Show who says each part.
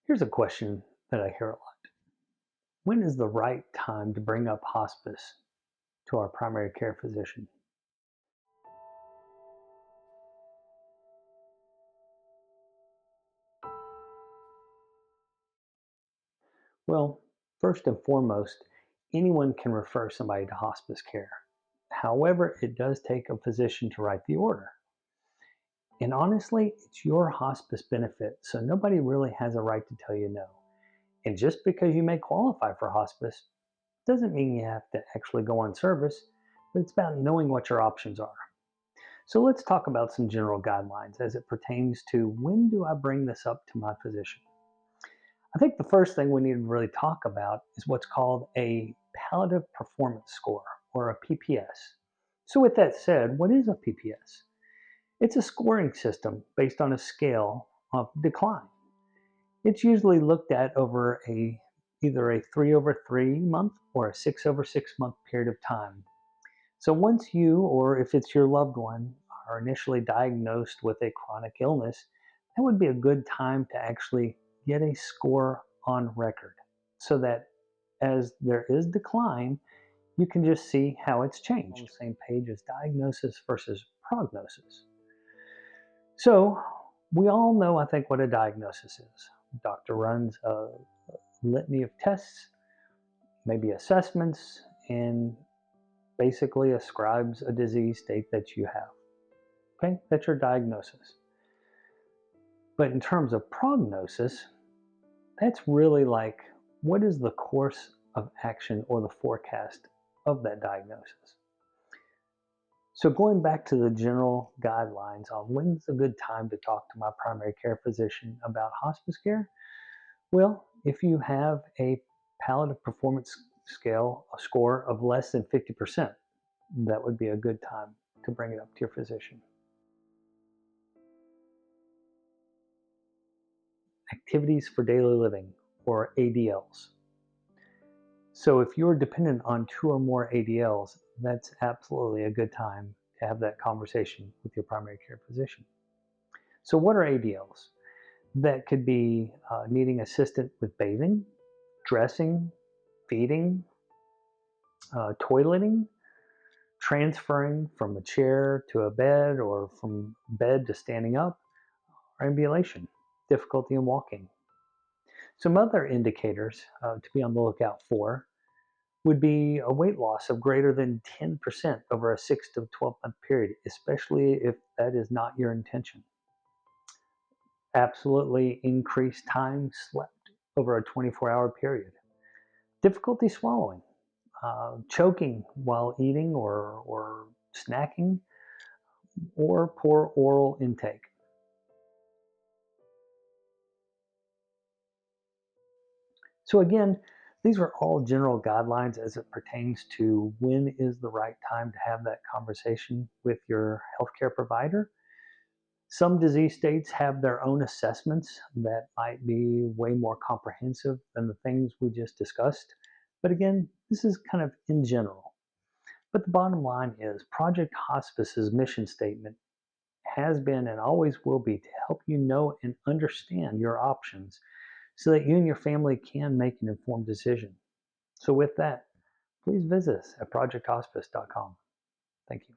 Speaker 1: Here's a question that I hear a lot. When is the right time to bring up hospice to our primary care physician? Well, first and foremost, anyone can refer somebody to hospice care. However, it does take a physician to write the order. And honestly, it's your hospice benefit, so nobody really has a right to tell you no. And just because you may qualify for hospice doesn't mean you have to actually go on service, but it's about knowing what your options are. So let's talk about some general guidelines as it pertains to when do I bring this up to my physician. I think the first thing we need to really talk about is what's called a palliative performance score, or a PPS. So with that said, what is a PPS? It's a scoring system based on a scale of decline. It's usually looked at over either a 3/3 month or a 6/6 month period of time. So once you, or if it's your loved one, are initially diagnosed with a chronic illness, that would be a good time to actually get a score on record so that as there is decline, you can just see how it's changed. On the same page as diagnosis versus prognosis. So we all know, I think, what a diagnosis is. The doctor runs a litany of tests, maybe assessments, and basically ascribes a disease state that you have. Okay, that's your diagnosis. But in terms of prognosis, that's really like what is the course of action or the forecast of that diagnosis. So going back to the general guidelines on when's a good time to talk to my primary care physician about hospice care, well, if you have a palliative performance scale, a score of less than 50%, that would be a good time to bring it up to your physician. Activities for daily living, or ADLs. So if you're dependent on 2 or more ADLs, that's absolutely a good time to have that conversation with your primary care physician. So what are ADLs? That could be needing assistance with bathing, dressing, feeding, toileting, transferring from a chair to a bed or from bed to standing up, or ambulation, difficulty in walking. Some other indicators to be on the lookout for would be a weight loss of greater than 10% over a 6 to 12-month period, especially if that is not your intention. Absolutely increased time slept over a 24-hour period. Difficulty swallowing, choking while eating or snacking, or poor oral intake. So again, these are all general guidelines as it pertains to when is the right time to have that conversation with your healthcare provider. Some disease states have their own assessments that might be way more comprehensive than the things we just discussed. But again, this is kind of in general. But the bottom line is Project Hospice's mission statement has been and always will be to help you know and understand your options so that you and your family can make an informed decision. So with that, please visit us at projecthospice.com. Thank you.